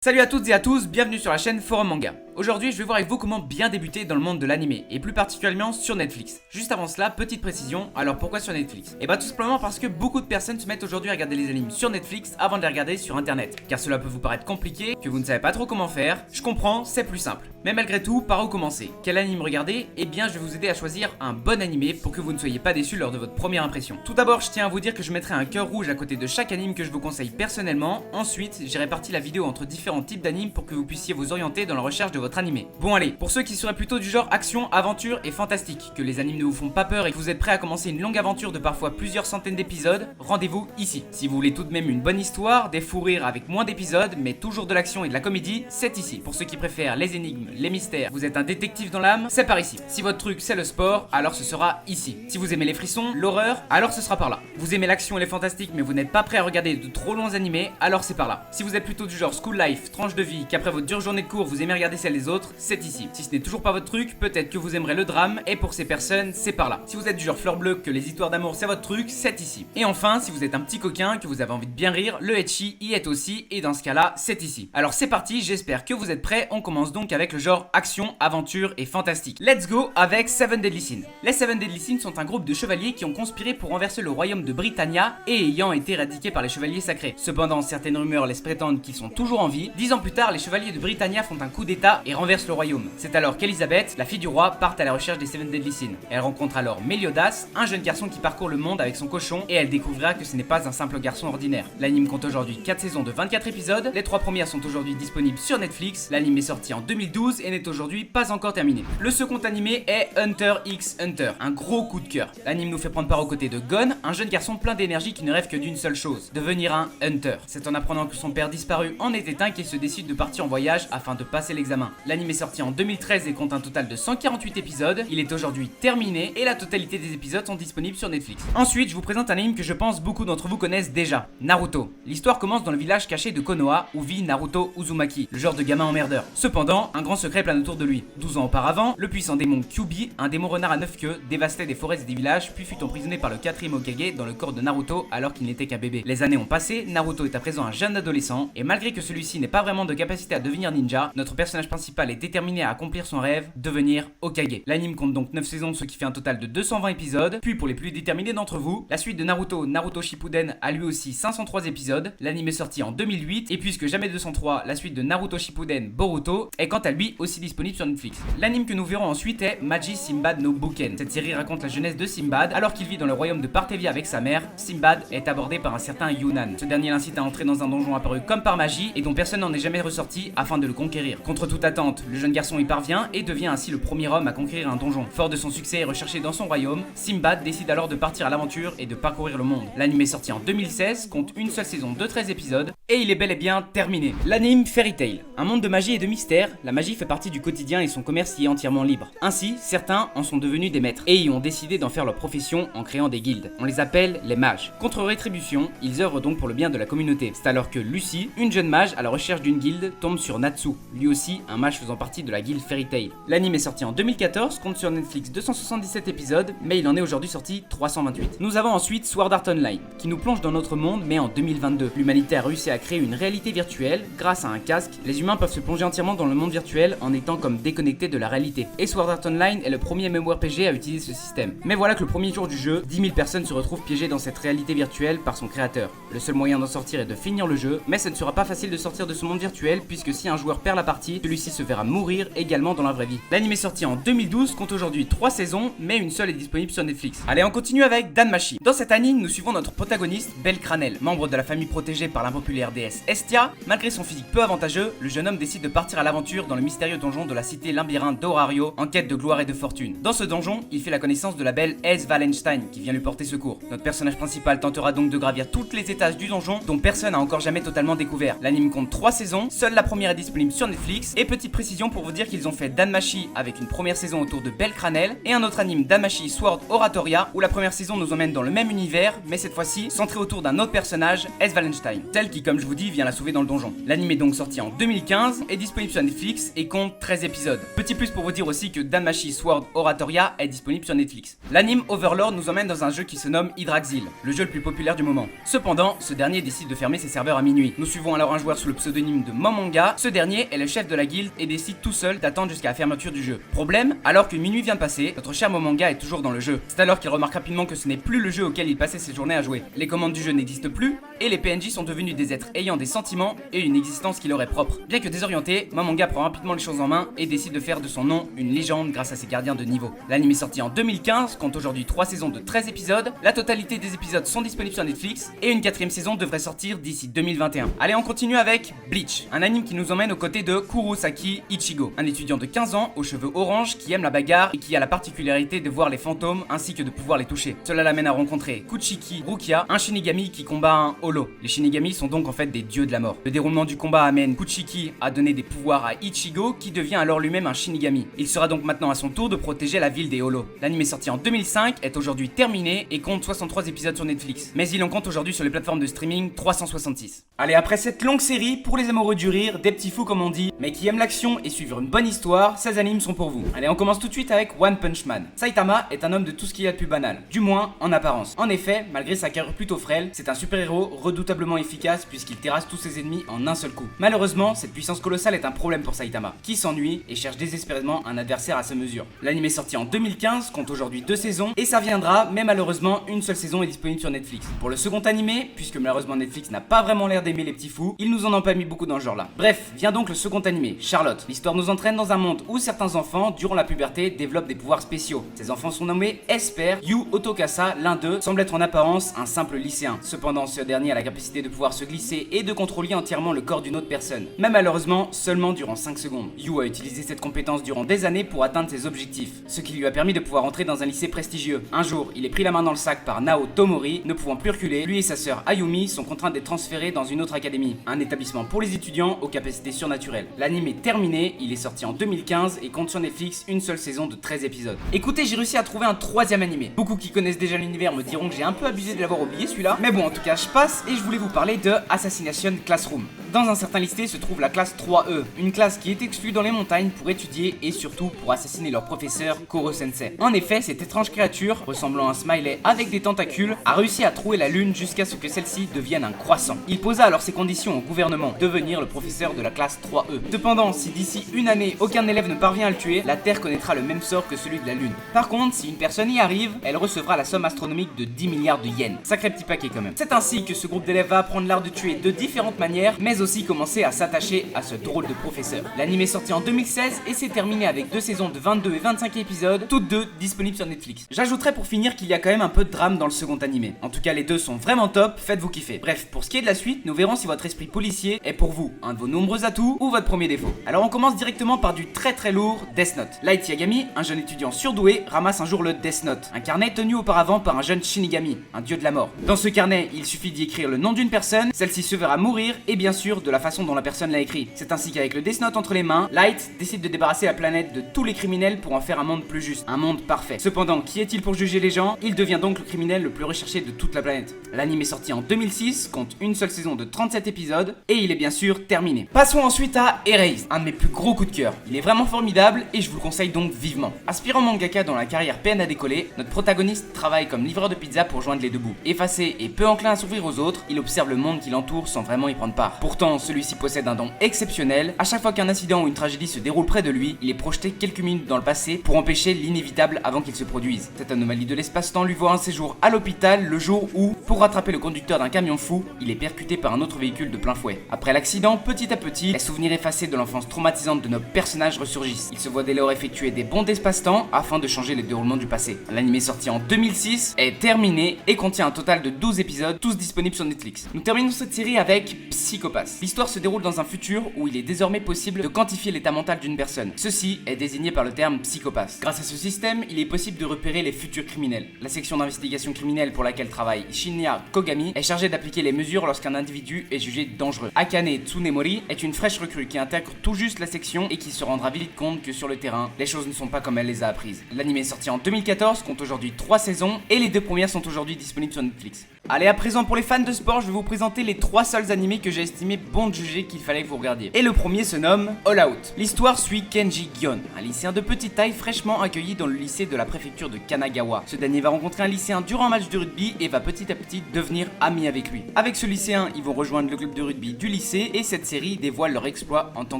Salut à toutes et à tous, bienvenue sur la chaîne Forum Manga. Aujourd'hui, je vais voir avec vous comment bien débuter dans le monde de l'anime, et plus particulièrement sur Netflix. Juste avant cela, petite précision, alors pourquoi sur Netflix? Et bah tout simplement parce que beaucoup de personnes se mettent aujourd'hui à regarder les animes sur Netflix avant de les regarder sur internet. Car cela peut vous paraître compliqué, que vous ne savez pas trop comment faire, je comprends, c'est plus simple. Mais malgré tout, par où commencer? Quel anime regarder? Eh bien je vais vous aider à choisir un bon animé pour que vous ne soyez pas déçus lors de votre première impression. Tout d'abord, je tiens à vous dire que je mettrai un cœur rouge à côté de chaque anime que je vous conseille personnellement. Ensuite, j'ai réparti la vidéo entre différents types d'animes pour que vous puissiez vous orienter dans la recherche de votre animé. Bon allez, pour ceux qui seraient plutôt du genre action, aventure et fantastique, que les animes ne vous font pas peur et que vous êtes prêts à commencer une longue aventure de parfois plusieurs centaines d'épisodes, rendez-vous ici. Si vous voulez tout de même une bonne histoire, des fous rires avec moins d'épisodes, mais toujours de l'action et de la comédie, c'est ici. Pour ceux qui préfèrent les énigmes, les mystères, vous êtes un détective dans l'âme, c'est par ici. Si votre truc c'est le sport, alors ce sera ici. Si vous aimez les frissons, l'horreur, alors ce sera par là. Vous aimez l'action et les fantastiques mais vous n'êtes pas prêt à regarder de trop longs animés, alors c'est par là. Si vous êtes plutôt du genre school life, tranche de vie, qu'après votre dure journée de cours vous aimez regarder celle des autres, c'est ici. Si ce n'est toujours pas votre truc, peut-être que vous aimerez le drame, et pour ces personnes, c'est par là. Si vous êtes du genre fleur bleue, que les histoires d'amour c'est votre truc, c'est ici. Et enfin, si vous êtes un petit coquin, que vous avez envie de bien rire, le ecchi y est aussi, et dans ce cas-là, c'est ici. Alors c'est parti, j'espère que vous êtes prêts, on commence donc avec le genre action, aventure et fantastique. Let's go avec Seven Deadly Sins. Les Seven Deadly Sins sont un groupe de chevaliers qui ont conspiré pour renverser le royaume de Britannia et ayant été éradiqués par les chevaliers sacrés. Cependant, certaines rumeurs laissent prétendre qu'ils sont toujours en vie. 10 ans plus tard, les chevaliers de Britannia font un coup d'état et renversent le royaume. C'est alors qu'Elizabeth, la fille du roi, part à la recherche des Seven Deadly Sins. Elle rencontre alors Meliodas, un jeune garçon qui parcourt le monde avec son cochon, et elle découvrira que ce n'est pas un simple garçon ordinaire. L'anime compte aujourd'hui 4 saisons de 24 épisodes, les 3 premières sont aujourd'hui disponibles sur Netflix, l'anime est sorti en 2012 et n'est aujourd'hui pas encore terminé. Le second animé est Hunter x Hunter, un gros coup de cœur. L'anime nous fait prendre part aux côtés de Gon, un jeune garçon plein d'énergie qui ne rêve que d'une seule chose, devenir un Hunter. C'est en apprenant que son père disparu en est éteint qu'il se décide de partir en voyage afin de passer l'examen. L'anime est sorti en 2013 et compte un total de 148 épisodes, il est aujourd'hui terminé et la totalité des épisodes sont disponibles sur Netflix. Ensuite, je vous présente un anime que je pense beaucoup d'entre vous connaissent déjà, Naruto. L'histoire commence dans le village caché de Konoha où vit Naruto Uzumaki, le genre de gamin emmerdeur. Cependant, un grand secret plane autour de lui. 12 ans auparavant, le puissant démon Kyuubi, un démon renard à 9 queues, dévastait des forêts et des villages, puis fut emprisonné par le 4ème Hokage dans le corps de Naruto alors qu'il n'était qu'un bébé. Les années ont passé, Naruto est à présent un jeune adolescent, et malgré que celui-ci n'ait pas vraiment de capacité à devenir ninja, notre personnage principal est déterminé à accomplir son rêve, devenir Hokage. L'anime compte donc 9 saisons, ce qui fait un total de 220 épisodes, puis pour les plus déterminés d'entre vous, la suite de Naruto, Naruto Shippuden, a lui aussi 503 épisodes, l'anime est sorti en 2008, et puisque jamais 203, la suite de Naruto Shippuden, Boruto, est quant à lui aussi disponible sur Netflix. L'anime que nous verrons ensuite est Maji Simbad no Buken. Cette série raconte la jeunesse de Simbad, alors qu'il vit dans le royaume de Partevia avec sa mère. Simbad est abordé par un certain Yunnan. Ce dernier l'incite à entrer dans un donjon apparu comme par magie, et dont personne n'en est jamais ressorti afin de le conquérir. Contre toute attente, le jeune garçon y parvient et devient ainsi le premier homme à conquérir un donjon. Fort de son succès et recherché dans son royaume, Simbad décide alors de partir à l'aventure et de parcourir le monde. L'anime est sorti en 2016, compte une seule saison de 13 épisodes, et il est bel et bien terminé. L'anime Fairy Tail. Un monde de magie et de mystère, la magie fait partie du quotidien et son commerce y est entièrement libre. Ainsi, certains en sont devenus des maîtres, et y ont décidé d'en faire leur profession en créant des guildes. On les appelle les mages. Contre rétribution, ils œuvrent donc pour le bien de la communauté. C'est alors que Lucy, une jeune mage à la recherche d'une guilde, tombe sur Natsu, lui aussi un mage faisant partie de la guilde Fairy Tail. L'anime est sorti en 2014, compte sur Netflix 277 épisodes, mais il en est aujourd'hui sorti 328. Nous avons ensuite Sword Art Online, qui nous plonge dans notre monde mais en 2022. L'humanité a réussi à créer une réalité virtuelle, grâce à un casque, les humains peuvent se plonger entièrement dans le monde virtuel en étant comme déconnectés de la réalité. Et Sword Art Online est le premier MMORPG à utiliser ce système. Mais voilà que le premier jour du jeu, 10 000 personnes se retrouvent piégées dans cette réalité virtuelle par son créateur. Le seul moyen d'en sortir est de finir le jeu, mais ce ne sera pas facile de sortir de ce monde virtuel puisque si un joueur perd la partie, celui-ci se verra mourir également dans la vraie vie. L'anime est sorti en 2012, compte aujourd'hui 3 saisons, mais une seule est disponible sur Netflix. Allez, on continue avec Danmachi. Dans cet anime, nous suivons notre protagoniste, Belcranel, membre de la famille protégée par l'impopulaire déesse Estia. Malgré son physique peu avantageux, le jeune homme décide de partir à l'aventure dans le mystérieux donjon de la cité labyrinthe d'Horario en quête de gloire et de fortune. Dans ce donjon, il fait la connaissance de la belle Ace Wallenstein qui vient lui porter secours. Notre personnage principal tentera donc de gravir toutes les étages du donjon dont personne n'a encore jamais totalement découvert. L'anime compte 3 saisons, seule la première est disponible sur Netflix et petit petite précision pour vous dire qu'ils ont fait Danmachi avec une première saison autour de Belle Cranel et un autre anime Danmachi Sword Oratoria où la première saison nous emmène dans le même univers mais cette fois-ci centré autour d'un autre personnage, S. Wallenstein, tel qui comme je vous dis vient la sauver dans le donjon. L'anime est donc sorti en 2015, est disponible sur Netflix et compte 13 épisodes. Petit plus pour vous dire aussi que Danmachi Sword Oratoria est disponible sur Netflix. L'anime Overlord nous emmène dans un jeu qui se nomme Yggdrasil, le jeu le plus populaire du moment. Cependant, ce dernier décide de fermer ses serveurs à minuit. Nous suivons alors un joueur sous le pseudonyme de Momanga. Ce dernier est le chef de la guilde et décide tout seul d'attendre jusqu'à la fermeture du jeu. Problème, alors que minuit vient de passer, notre cher Momanga est toujours dans le jeu. C'est alors qu'il remarque rapidement que ce n'est plus le jeu auquel il passait ses journées à jouer. Les commandes du jeu n'existent plus et les PNJ sont devenus des êtres ayant des sentiments et une existence qui leur est propre. Bien que désorienté, Momanga prend rapidement les choses en main et décide de faire de son nom une légende grâce à ses gardiens de niveau. L'anime est sorti en 2015, compte aujourd'hui 3 saisons de 13 épisodes. La totalité des épisodes sont disponibles sur Netflix et une 4ème saison devrait sortir d'ici 2021. Allez, on continue avec Bleach, un anime qui nous emmène aux côtés de Kurosaki Ichigo, un étudiant de 15 ans aux cheveux orange qui aime la bagarre et qui a la particularité de voir les fantômes ainsi que de pouvoir les toucher. Cela l'amène à rencontrer Kuchiki Rukia, un Shinigami qui combat un holo. Les Shinigami sont donc en fait des dieux de la mort. Le déroulement du combat amène Kuchiki à donner des pouvoirs à Ichigo qui devient alors lui-même un Shinigami. Il sera donc maintenant à son tour de protéger la ville des holos. L'anime est sorti en 2005, est aujourd'hui terminé et compte 63 épisodes sur Netflix. Mais il en compte aujourd'hui sur les plateformes de streaming 366. Allez, après cette longue série, pour les amoureux du rire, des petits fous comme on dit, mais qui aiment l'action et suivre une bonne histoire, ces animes sont pour vous. Allez, on commence tout de suite avec One Punch Man. Saitama est un homme de tout ce qu'il y a de plus banal, du moins en apparence. En effet, malgré sa carrure plutôt frêle, c'est un super-héros redoutablement efficace puisqu'il terrasse tous ses ennemis en un seul coup. Malheureusement, cette puissance colossale est un problème pour Saitama, qui s'ennuie et cherche désespérément un adversaire à sa mesure. L'anime est sorti en 2015, compte aujourd'hui 2 saisons, et ça viendra, mais malheureusement, une seule saison est disponible sur Netflix. Pour le second animé, puisque malheureusement Netflix n'a pas vraiment l'air d'aimer les petits fous, ils nous en ont pas mis beaucoup dans ce genre-là. Bref, vient donc le second animé, Charlotte. L'histoire nous entraîne dans un monde où certains enfants, durant la puberté, développent des pouvoirs spéciaux. Ces enfants sont nommés Esper. Yu Otokasa, l'un d'eux, semble être en apparence un simple lycéen. Cependant, ce dernier a la capacité de pouvoir se glisser et de contrôler entièrement le corps d'une autre personne. Mais malheureusement, seulement durant 5 secondes. Yu a utilisé cette compétence durant des années pour atteindre ses objectifs, ce qui lui a permis de pouvoir entrer dans un lycée prestigieux. Un jour, il est pris la main dans le sac par Nao Tomori, ne pouvant plus reculer, lui et sa sœur Ayumi sont contraints d'être transférés dans une autre académie, un établissement pour les étudiants aux capacités surnaturelles. L'anime est terminé, il est sorti en 2015 et compte sur Netflix une seule saison de 13 épisodes. Écoutez, j'ai réussi à trouver un 3ème animé. Beaucoup qui connaissent déjà l'univers me diront que j'ai un peu abusé de l'avoir oublié celui-là, mais bon, en tout cas je passe et je voulais vous parler de Assassination Classroom. Dans un certain listé se trouve la classe 3E, une classe qui est exclue dans les montagnes pour étudier et surtout pour assassiner leur professeur Koro Sensei. En effet, cette étrange créature, ressemblant à un smiley avec des tentacules, a réussi à trouer la lune jusqu'à ce que celle-ci devienne un croissant. Il posa alors ses conditions au gouvernement, devenir le professeur de la classe 3E. Cependant, si d'ici une année aucun élève ne parvient à le tuer, la Terre connaîtra le même sort que celui de la lune. Par contre, si une personne y arrive, elle recevra la somme astronomique de 10 milliards de yens. Sacré petit paquet quand même. C'est ainsi que ce groupe d'élèves va apprendre l'art de tuer de différentes manières, mais aussi commencer à s'attacher à ce drôle de professeur. L'anime est sorti en 2016 et s'est terminé avec 2 saisons de 22 et 25 épisodes, toutes deux disponibles sur Netflix. J'ajouterais pour finir qu'il y a quand même un peu de drame dans le second animé. En tout cas, les deux sont vraiment top, faites-vous kiffer. Bref, pour ce qui est de la suite, nous verrons si votre esprit policier est pour vous un de vos nombreux atouts ou votre premier défaut. Alors on commence directement par du très lourd Death Note. Light Yagami, un jeune étudiant surdoué, ramasse un jour le Death Note, un carnet tenu auparavant par un jeune Shinigami, un dieu de la mort. Dans ce carnet, il suffit d'y écrire le nom d'une personne, celle-ci se verra mourir et bien sûr de la façon dont la personne l'a écrit. C'est ainsi qu'avec le Death Note entre les mains, Light décide de débarrasser la planète de tous les criminels pour en faire un monde plus juste, un monde parfait. Cependant, qui est-il pour juger les gens? Il devient donc le criminel le plus recherché de toute la planète. L'anime est sorti en 2006, compte une seule saison de 37 épisodes et il est bien sûr terminé. Passons ensuite à Erased, un de mes plus gros coups de cœur. Il est vraiment formidable et je vous le conseille donc vivement. Aspirant mangaka dont la carrière peine à décoller, notre protagoniste travaille comme livreur de pizza pour joindre les deux bouts. Effacé et peu enclin à s'ouvrir aux autres, il observe le monde qui l'entoure sans vraiment y prendre part. Pourtant, celui-ci possède un don exceptionnel. À chaque fois qu'un incident ou une tragédie se déroule près de lui, il est projeté quelques minutes dans le passé pour empêcher l'inévitable avant qu'il se produise. Cette anomalie de l'espace-temps lui vaut un séjour à l'hôpital le jour où, pour rattraper le conducteur d'un camion fou, il est percuté par un autre véhicule de plein fouet. Après l'accident, petit à petit, les souvenirs effacés de l'enfance traumatisante de nos personnages ressurgissent. Il se voit dès lors effectuer des bonds d'espace-temps afin de changer les déroulements du passé. L'anime sorti en 2006 est terminé et contient un total de 12 épisodes, tous disponibles sur Netflix. Nous terminons cette série avec Psycho Pass. Psychopass. L'histoire se déroule dans un futur où il est désormais possible de quantifier l'état mental d'une personne. Ceci est désigné par le terme Psychopass. Grâce à ce système, il est possible de repérer les futurs criminels. La section d'investigation criminelle pour laquelle travaille Shinya Kogami est chargée d'appliquer les mesures lorsqu'un individu est jugé dangereux. Akane Tsunemori est une fraîche recrue qui intègre tout juste la section et qui se rendra vite compte que sur le terrain, les choses ne sont pas comme elle les a apprises. L'anime est sorti en 2014, compte aujourd'hui 3 saisons et les 2 premières sont aujourd'hui disponibles sur Netflix. Allez, à présent pour les fans de sport, je vais vous présenter les 3 seuls animés que j'ai estimé bon de juger qu'il fallait que vous regardiez. Et le premier se nomme All Out. L'histoire suit Kenji Gion, un lycéen de petite taille fraîchement accueilli dans le lycée de la préfecture de Kanagawa. Ce dernier va rencontrer un lycéen durant un match de rugby et va petit à petit devenir ami avec lui. Avec ce lycéen, ils vont rejoindre le club de rugby du lycée et cette série dévoile leur exploit en tant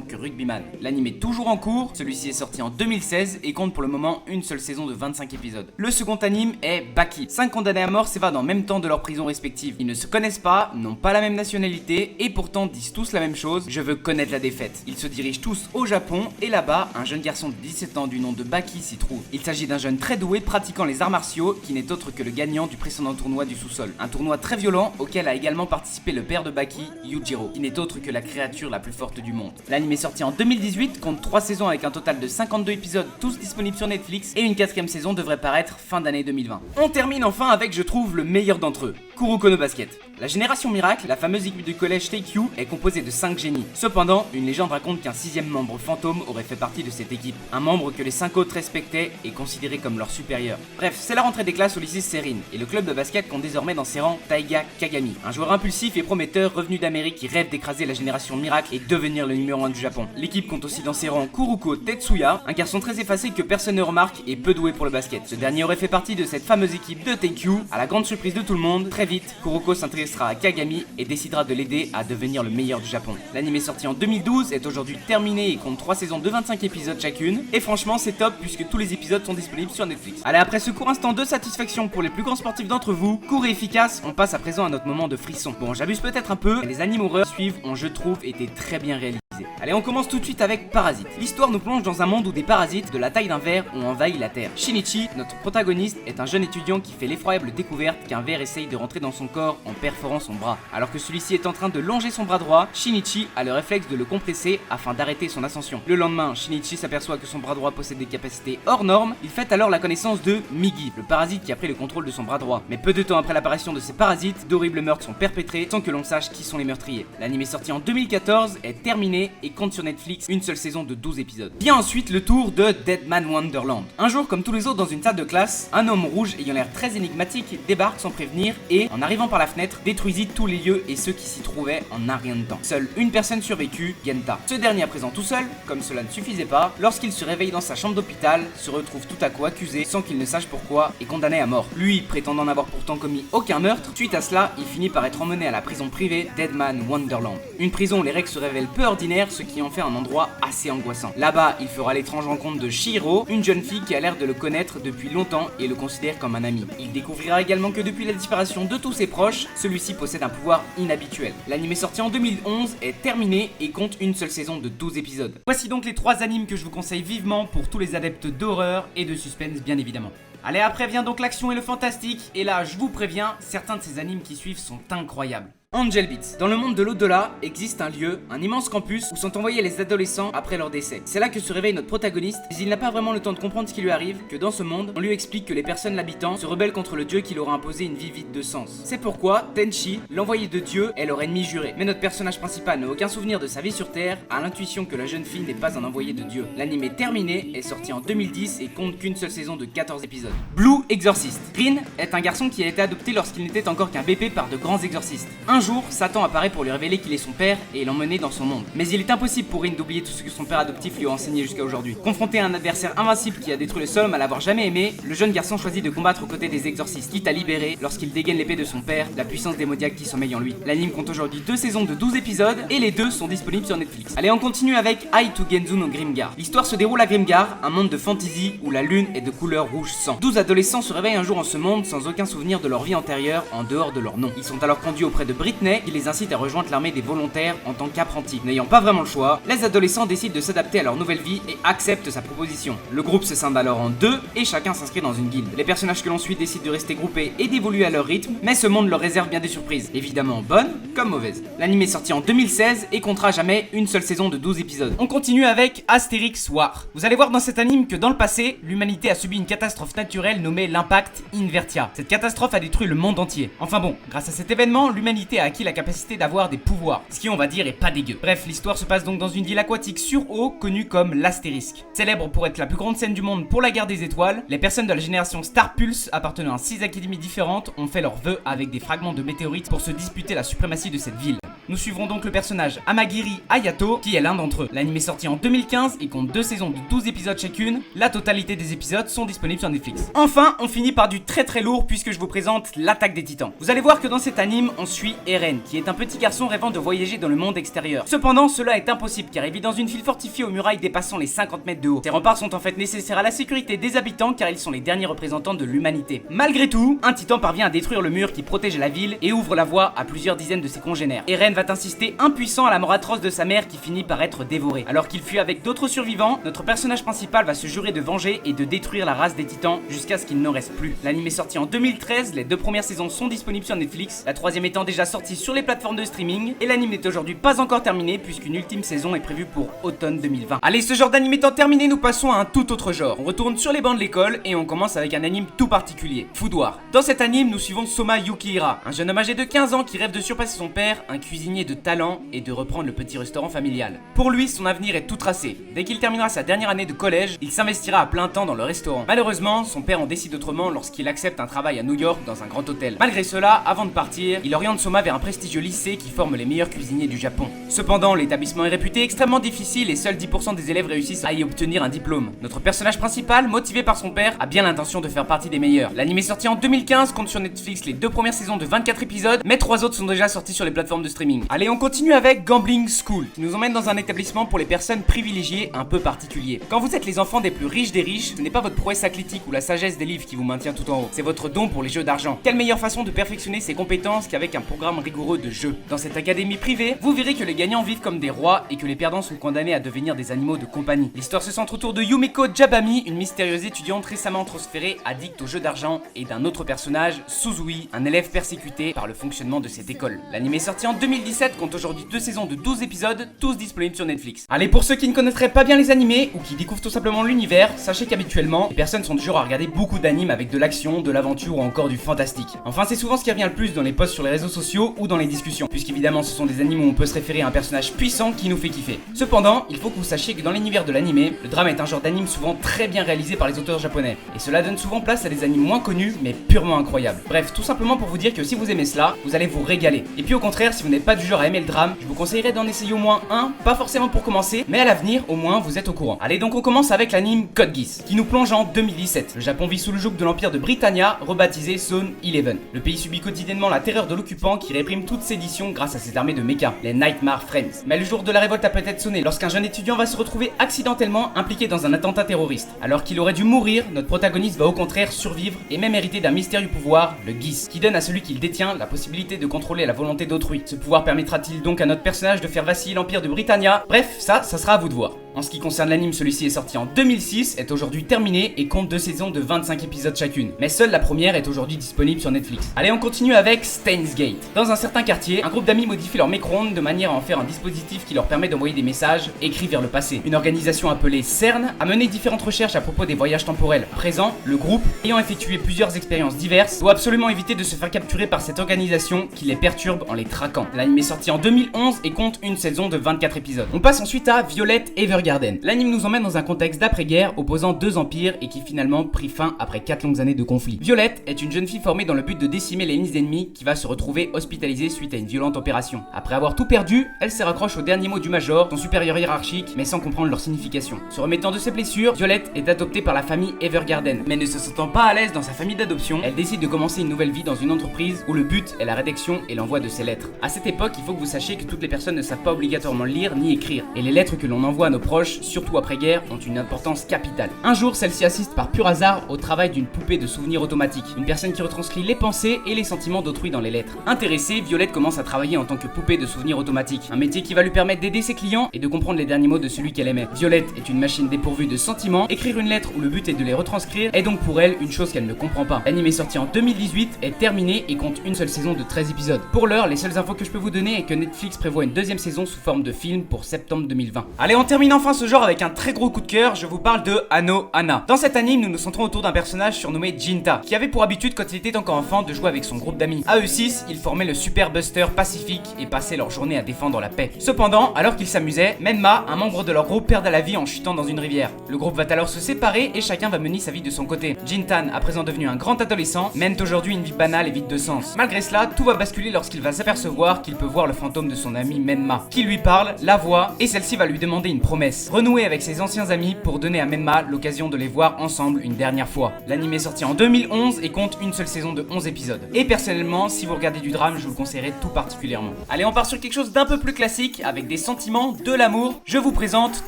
que rugbyman. L'anime est toujours en cours, celui-ci est sorti en 2016 et compte pour le moment une seule saison de 25 épisodes. Le second anime est Baki. 5 condamnés à mort s'évadent en même temps de leurs prisons respectives. Ils ne se connaissent pas, n'ont pas la même nationalité et pourtant disent tous la même chose: je veux connaître la défaite. Ils se dirigent tous au Japon et là-bas, un jeune garçon de 17 ans du nom de Baki s'y trouve. Il s'agit d'un jeune très doué pratiquant les arts martiaux qui n'est autre que le gagnant du précédent tournoi du sous-sol. Un tournoi très violent auquel a également participé le père de Baki, Yujiro, qui n'est autre que la créature la plus forte du monde. L'anime est sorti en 2018, compte 3 saisons avec un total de 52 épisodes, tous disponibles sur Netflix, et une 4ème saison devrait paraître fin d'année 2020. On termine enfin avec, je trouve, le meilleur d'entre eux, Kuroko no Basket. La génération miracle, la fameuse équipe du collège Teikyu, est composée de 5 génies. Cependant, une légende raconte qu'un 6ème membre fantôme aurait fait partie de cette équipe. Un membre que les 5 autres respectaient et considéraient comme leur supérieur. Bref, c'est la rentrée des classes au lycée Serin, et le club de basket compte désormais dans ses rangs Taiga Kagami, un joueur impulsif et prometteur revenu d'Amérique qui rêve d'écraser la génération miracle et devenir le numéro 1 du Japon. L'équipe compte aussi dans ses rangs Kuruko Tetsuya, un garçon très effacé que personne ne remarque et peu doué pour le basket. Ce dernier aurait fait partie de cette fameuse équipe de Teikyu. À la grande surprise de tout le monde, très vite, Kuroko s'intéressera à Kagami et décidera de l'aider à devenir le meilleur du Japon. L'anime est sorti en 2012, est aujourd'hui terminé et compte 3 saisons de 25 épisodes chacune. Et franchement, c'est top puisque tous les épisodes sont disponibles sur Netflix. Allez, après ce court instant de satisfaction pour les plus grands sportifs d'entre vous, court et efficace, on passe à présent à notre moment de frisson. Bon, j'abuse peut-être un peu, mais les animes horreurs suivent ont, je trouve, été très bien réalisés. Allez, on commence tout de suite avec Parasite. L'histoire nous plonge dans un monde où des parasites de la taille d'un ver ont envahi la Terre. Shinichi, notre protagoniste, est un jeune étudiant qui fait l'effroyable découverte qu'un ver essaye de rentrer dans son corps en perforant son bras. Alors que celui-ci est en train de longer son bras droit, Shinichi a le réflexe de le compresser afin d'arrêter son ascension. Le lendemain, Shinichi s'aperçoit que son bras droit possède des capacités hors normes. Il fait alors la connaissance de Migi, le parasite qui a pris le contrôle de son bras droit. Mais peu de temps après l'apparition de ces parasites, d'horribles meurtres sont perpétrés sans que l'on sache qui sont les meurtriers. L'anime est sorti en 2014, est terminé et compte sur Netflix une seule saison de 12 épisodes. Vient ensuite le tour de Deadman Wonderland. Un jour, comme tous les autres dans une salle de classe, un homme rouge ayant l'air très énigmatique débarque sans prévenir et, en arrivant par la fenêtre, détruisit tous les lieux et ceux qui s'y trouvaient en un rien de temps. Seule une personne survécut, Genta. Ce dernier à présent tout seul, comme cela ne suffisait pas, lorsqu'il se réveille dans sa chambre d'hôpital, se retrouve tout à coup accusé sans qu'il ne sache pourquoi et condamné à mort. Lui, prétendant n'avoir pourtant commis aucun meurtre, suite à cela, il finit par être emmené à la prison privée Deadman Wonderland. Une prison où les règles se révèlent peu ordinaires, ce qui en fait un endroit assez angoissant. Là-bas, il fera l'étrange rencontre de Shihiro, une jeune fille qui a l'air de le connaître depuis longtemps et le considère comme un ami. Il découvrira également que depuis la disparition de tous ses proches, celui-ci possède un pouvoir inhabituel. L'anime est sorti en 2011, est terminé et compte une seule saison de 12 épisodes. Voici donc les 3 animes que je vous conseille vivement pour tous les adeptes d'horreur et de suspense bien évidemment. Allez, après vient donc l'action et le fantastique, et là je vous préviens, certains de ces animes qui suivent sont incroyables. Angel Beats. Dans le monde de l'au-delà existe un lieu, un immense campus où sont envoyés les adolescents après leur décès. C'est là que se réveille notre protagoniste, mais il n'a pas vraiment le temps de comprendre ce qui lui arrive, que dans ce monde, on lui explique que les personnes l'habitant se rebellent contre le dieu qui leur a imposé une vie vide de sens. C'est pourquoi Tenchi, l'envoyé de Dieu, est leur ennemi juré. Mais notre personnage principal n'a aucun souvenir de sa vie sur Terre, a l'intuition que la jeune fille n'est pas un envoyé de Dieu. L'anime est terminé, est sorti en 2010 et compte qu'une seule saison de 14 épisodes. Blue Exorcist. Green est un garçon qui a été adopté lorsqu'il n'était encore qu'un bébé par de grands exorcistes. Un jour, Satan apparaît pour lui révéler qu'il est son père et l'emmener dans son monde. Mais il est impossible pour Green d'oublier tout ce que son père adoptif lui a enseigné jusqu'à aujourd'hui. Confronté à un adversaire invincible qui a détruit le sol à l'avoir jamais aimé, le jeune garçon choisit de combattre aux côtés des exorcistes, quitte à libérer, lorsqu'il dégaine l'épée de son père, la puissance démoniaque qui sommeille en lui. L'anime compte aujourd'hui 2 saisons de 12 épisodes et les 2 sont disponibles sur Netflix. Allez, on continue avec Ai to Genzu no Grimgar. L'histoire se déroule à Grimgar, un monde de fantasy où la lune est de couleur rouge sang. 12 adolescents se réveillent un jour en ce monde sans aucun souvenir de leur vie antérieure en dehors de leur nom. Ils sont alors conduits auprès de Britney qui les incite à rejoindre l'armée des volontaires en tant qu'apprentis. N'ayant pas vraiment le choix, les adolescents décident de s'adapter à leur nouvelle vie et acceptent sa proposition. Le groupe se scinde alors en deux et chacun s'inscrit dans une guilde. Les personnages que l'on suit décident de rester groupés et d'évoluer à leur rythme, mais ce monde leur réserve bien des surprises, évidemment bonnes comme mauvaises. L'anime est sorti en 2016 et comptera jamais une seule saison de 12 épisodes. On continue avec Asterix War. Vous allez voir dans cet anime que dans le passé, l'humanité a subi une catastrophe naturelle nommée l'impact Invertia. Cette catastrophe a détruit le monde entier. Enfin bon, grâce à cet événement, l'humanité a acquis la capacité d'avoir des pouvoirs, ce qui on va dire est pas dégueu. Bref, l'histoire se passe donc dans une ville aquatique sur eau connue comme l'Astérisque. Célèbre pour être la plus grande scène du monde pour la guerre des étoiles, les personnes de la génération Star Pulse appartenant à 6 académies différentes ont fait leurs vœux avec des fragments de météorites pour se disputer la suprématie de cette ville. Nous suivrons donc le personnage Amagiri Hayato, qui est l'un d'entre eux. L'anime est sorti en 2015 et compte 2 saisons de 12 épisodes chacune. La totalité des épisodes sont disponibles sur Netflix. Enfin, on finit par du très lourd puisque je vous présente l'attaque des titans. Vous allez voir que dans cet anime, on suit Eren, qui est un petit garçon rêvant de voyager dans le monde extérieur. Cependant, cela est impossible car il vit dans une ville fortifiée aux murailles dépassant les 50 mètres de haut. Ces remparts sont en fait nécessaires à la sécurité des habitants car ils sont les derniers représentants de l'humanité. Malgré tout, un titan parvient à détruire le mur qui protège la ville et ouvre la voie à plusieurs dizaines de ses congénères. Eren va insister impuissant à la mort atroce de sa mère qui finit par être dévorée. Alors qu'il fuit avec d'autres survivants, notre personnage principal va se jurer de venger et de détruire la race des titans jusqu'à ce qu'il n'en reste plus. L'anime est sorti en 2013, les 2 premières saisons sont disponibles sur Netflix, la 3e étant déjà sortie sur les plateformes de streaming, et l'anime n'est aujourd'hui pas encore terminé puisqu'une ultime saison est prévue pour automne 2020. Allez, ce genre d'anime étant terminé, nous passons à un tout autre genre. On retourne sur les bancs de l'école et on commence avec un anime tout particulier, Food War. Dans cet anime, nous suivons Soma Yukihira, un jeune homme âgé de 15 ans qui rêve de surpasser son père, un cuisinier de talent, et de reprendre le petit restaurant familial. Pour lui, son avenir est tout tracé. Dès qu'il terminera sa dernière année de collège, il s'investira à plein temps dans le restaurant. Malheureusement, son père en décide autrement lorsqu'il accepte un travail à New York dans un grand hôtel. Malgré cela, avant de partir, il oriente Soma vers un prestigieux lycée qui forme les meilleurs cuisiniers du Japon. Cependant, l'établissement est réputé extrêmement difficile et seuls 10% des élèves réussissent à y obtenir un diplôme. Notre personnage principal, motivé par son père, a bien l'intention de faire partie des meilleurs. L'anime est sorti en 2015, compte sur Netflix les 2 premières saisons de 24 épisodes, mais 3 autres sont déjà sortis sur les plateformes de streaming. Allez, on continue avec Gambling School, qui nous emmène dans un établissement pour les personnes privilégiées un peu particulier. Quand vous êtes les enfants des plus riches des riches, ce n'est pas votre prouesse athlétique ou la sagesse des livres qui vous maintient tout en haut, c'est votre don pour les jeux d'argent. Quelle meilleure façon de perfectionner ses compétences qu'avec un programme rigoureux de jeu. Dans cette académie privée, vous verrez que les gagnants vivent comme des rois et que les perdants sont condamnés à devenir des animaux de compagnie. L'histoire se centre autour de Yumiko Jabami, une mystérieuse étudiante récemment transférée addict aux jeux d'argent, et d'un autre personnage, Suzui, un élève persécuté par le fonctionnement de cette école. L'anime est sorti en 2017, compte aujourd'hui 2 saisons de 12 épisodes, tous disponibles sur Netflix. Allez, pour ceux qui ne connaîtraient pas bien les animés ou qui découvrent tout simplement l'univers, sachez qu'habituellement, les personnes sont du genre à regarder beaucoup d'animes avec de l'action, de l'aventure ou encore du fantastique. Enfin, c'est souvent ce qui revient le plus dans les posts sur les réseaux sociaux ou dans les discussions, puisqu'évidemment ce sont des animes où on peut se référer à un personnage puissant qui nous fait kiffer. Cependant, il faut que vous sachiez que dans l'univers de l'animé, le drame est un genre d'anime souvent très bien réalisé par les auteurs japonais, et cela donne souvent place à des animes moins connus mais purement incroyables. Bref, tout simplement pour vous dire que si vous aimez cela, vous allez vous régaler. Et puis au contraire, si vous n'êtes pas du genre à aimer le drame, je vous conseillerais d'en essayer au moins un, pas forcément pour commencer, mais à l'avenir, au moins vous êtes au courant. Allez, donc on commence avec l'anime Code Geass, qui nous plonge en 2017. Le Japon vit sous le joug de l'empire de Britannia, rebaptisé Zone 11. Le pays subit quotidiennement la terreur de l'occupant qui réprime toute sédition grâce à ses armées de méca, les Nightmare Friends. Mais le jour de la révolte a peut-être sonné lorsqu'un jeune étudiant va se retrouver accidentellement impliqué dans un attentat terroriste. Alors qu'il aurait dû mourir, notre protagoniste va au contraire survivre et même hériter d'un mystérieux pouvoir, le Geass, qui donne à celui qui le détient la possibilité de contrôler la volonté d'autrui. Ce pouvoir permettra-t-il donc à notre personnage de faire vaciller l'empire de Britannia? Bref, ça sera à vous de voir. En ce qui concerne l'anime, celui-ci est sorti en 2006, est aujourd'hui terminé et compte 2 saisons de 25 épisodes chacune. Mais seule la première est aujourd'hui disponible sur Netflix. Allez, on continue avec Steins Gate. Dans un certain quartier, un groupe d'amis modifie leur micro-ondes de manière à en faire un dispositif qui leur permet d'envoyer des messages écrits vers le passé. Une organisation appelée CERN a mené différentes recherches à propos des voyages temporels. À présent, le groupe, ayant effectué plusieurs expériences diverses, doit absolument éviter de se faire capturer par cette organisation qui les perturbe en les traquant. L'anime est sorti en 2011 et compte une saison de 24 épisodes. On passe ensuite à Violet Evergarden. L'anime nous emmène dans un contexte d'après-guerre opposant 2 empires et qui finalement prit fin après 4 longues années de conflit. Violette est une jeune fille formée dans le but de décimer les lignes ennemies qui va se retrouver hospitalisée suite à une violente opération. Après avoir tout perdu, elle se raccroche aux derniers mots du Major, son supérieur hiérarchique, mais sans comprendre leur signification. Se remettant de ses blessures, Violette est adoptée par la famille Evergarden, mais ne se sentant pas à l'aise dans sa famille d'adoption, elle décide de commencer une nouvelle vie dans une entreprise où le but est la rédaction et l'envoi de ses lettres. À cette époque, il faut que vous sachiez que toutes les personnes ne savent pas obligatoirement lire ni écrire, et les lettres que l'on envoie à nos proches, surtout après-guerre, ont une importance capitale. Un jour, celle-ci assiste par pur hasard au travail d'une poupée de souvenirs automatique, une personne qui retranscrit les pensées et les sentiments d'autrui dans les lettres. Intéressée, Violette commence à travailler en tant que poupée de souvenirs automatique, un métier qui va lui permettre d'aider ses clients et de comprendre les derniers mots de celui qu'elle aimait. Violette est une machine dépourvue de sentiments, écrire une lettre où le but est de les retranscrire est donc pour elle une chose qu'elle ne comprend pas. L'anime est sorti en 2018, est terminé et compte une seule saison de 13 épisodes. Pour l'heure, les seules infos que je peux vous donner est que Netflix prévoit une deuxième saison sous forme de film pour septembre 2020. Allez, on termine enfin ce genre avec un très gros coup de cœur, je vous parle de Anno Anna. Dans cet anime, nous nous centrons autour d'un personnage surnommé Jinta, qui avait pour habitude quand il était encore enfant de jouer avec son groupe d'amis. À eux 6, ils formaient le Super Buster Pacifique et passaient leur journée à défendre la paix. Cependant, alors qu'ils s'amusaient, Menma, un membre de leur groupe, perd la vie en chutant dans une rivière. Le groupe va alors se séparer et chacun va mener sa vie de son côté. Jintan, à présent devenu un grand adolescent, mène aujourd'hui une vie banale et vide de sens. Malgré cela, tout va basculer lorsqu'il va s'apercevoir qu'il peut voir le fantôme de son ami Menma, qui lui parle, la voit, et celle-ci va lui demander une promesse. Renouer avec ses anciens amis pour donner à Menma l'occasion de les voir ensemble une dernière fois. L'anime est sorti en 2011 et compte une seule saison de 11 épisodes. Et personnellement, si vous regardez du drame, je vous le conseillerais tout particulièrement. Allez, on part sur quelque chose d'un peu plus classique, avec des sentiments, de l'amour. Je vous présente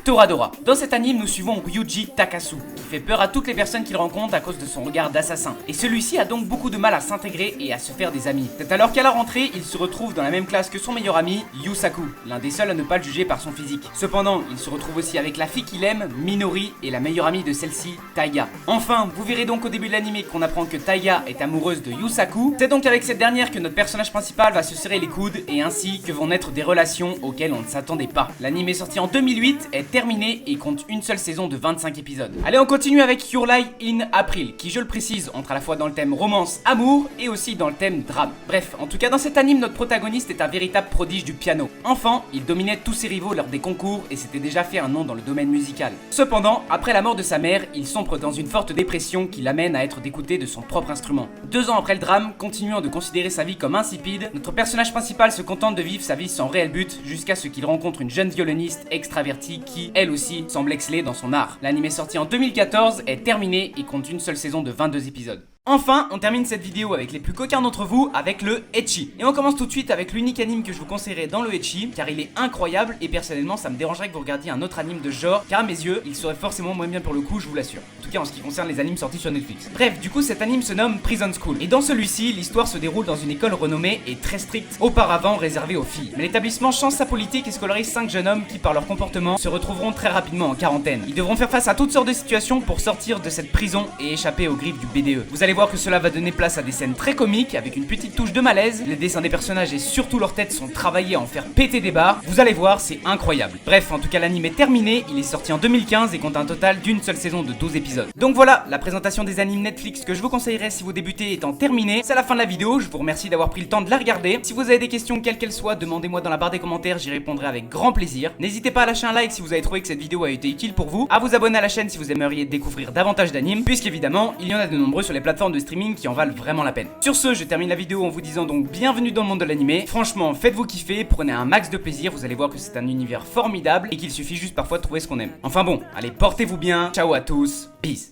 Toradora. Dans cet anime, nous suivons Ryuji Takasu, qui fait peur à toutes les personnes qu'il rencontre à cause de son regard d'assassin. Et celui-ci a donc beaucoup de mal à s'intégrer et à se faire des amis. C'est alors qu'à la rentrée, il se retrouve dans la même classe que son meilleur ami, Yusaku, l'un des seuls à ne pas le juger par son physique. Cependant, il se retrouve aussi avec la fille qu'il aime, Minori, et la meilleure amie de celle-ci, Taiga. Enfin, vous verrez donc au début de l'anime qu'on apprend que Taiga est amoureuse de Yusaku. C'est donc avec cette dernière que notre personnage principal va se serrer les coudes et ainsi que vont naître des relations auxquelles on ne s'attendait pas. L'anime est sorti en 2008, est terminé et compte une seule saison de 25 épisodes. Allez, on continue avec Your Lie in April, qui, je le précise, entre à la fois dans le thème romance, amour et aussi dans le thème drame. Bref, en tout cas dans cet anime, notre protagoniste est un véritable prodige du piano. Enfant, il dominait tous ses rivaux lors des concours et s'était déjà fait un nom dans le domaine musical. Cependant, après la mort de sa mère, il sombre dans une forte dépression qui l'amène à être dégoûté de son propre instrument. 2 ans après le drame, continuant de considérer sa vie comme insipide, notre personnage principal se contente de vivre sa vie sans réel but jusqu'à ce qu'il rencontre une jeune violoniste extravertie qui, elle aussi, semble exceller dans son art. L'anime est sorti en 2014, est terminé et compte une seule saison de 22 épisodes. Enfin, on termine cette vidéo avec les plus coquins d'entre vous, avec le ecchi. Et on commence tout de suite avec l'unique anime que je vous conseillerais dans le ecchi, car il est incroyable et personnellement ça me dérangerait que vous regardiez un autre anime de ce genre, car à mes yeux, il serait forcément moins bien pour le coup, je vous l'assure. En tout cas en ce qui concerne les animes sortis sur Netflix. Bref, du coup cet anime se nomme Prison School. Et dans celui-ci, l'histoire se déroule dans une école renommée et très stricte, auparavant réservée aux filles. Mais l'établissement change sa politique et scolarise 5 jeunes hommes qui par leur comportement se retrouveront très rapidement en quarantaine. Ils devront faire face à toutes sortes de situations pour sortir de cette prison et échapper aux griffes du BDE. Vous allez voir que cela va donner place à des scènes très comiques avec une petite touche de malaise, les dessins des personnages et surtout leurs têtes sont travaillés à en faire péter des barres, vous allez voir c'est incroyable. Bref, en tout cas l'anime est terminé, il est sorti en 2015 et compte un total d'une seule saison de 12 épisodes. Donc voilà, la présentation des animes Netflix que je vous conseillerais si vous débutez étant terminée, c'est la fin de la vidéo, je vous remercie d'avoir pris le temps de la regarder. Si vous avez des questions quelles qu'elles soient, demandez-moi dans la barre des commentaires, j'y répondrai avec grand plaisir. N'hésitez pas à lâcher un like si vous avez trouvé que cette vidéo a été utile pour vous, à vous abonner à la chaîne si vous aimeriez découvrir davantage d'animes, puisqu'évidemment il y en a de nombreux sur les plateformes de streaming qui en valent vraiment la peine. Sur ce, je termine la vidéo en vous disant donc bienvenue dans le monde de l'animé. Franchement, faites-vous kiffer, prenez un max de plaisir, vous allez voir que c'est un univers formidable et qu'il suffit juste parfois de trouver ce qu'on aime. Enfin bon, allez, portez-vous bien, ciao à tous, peace.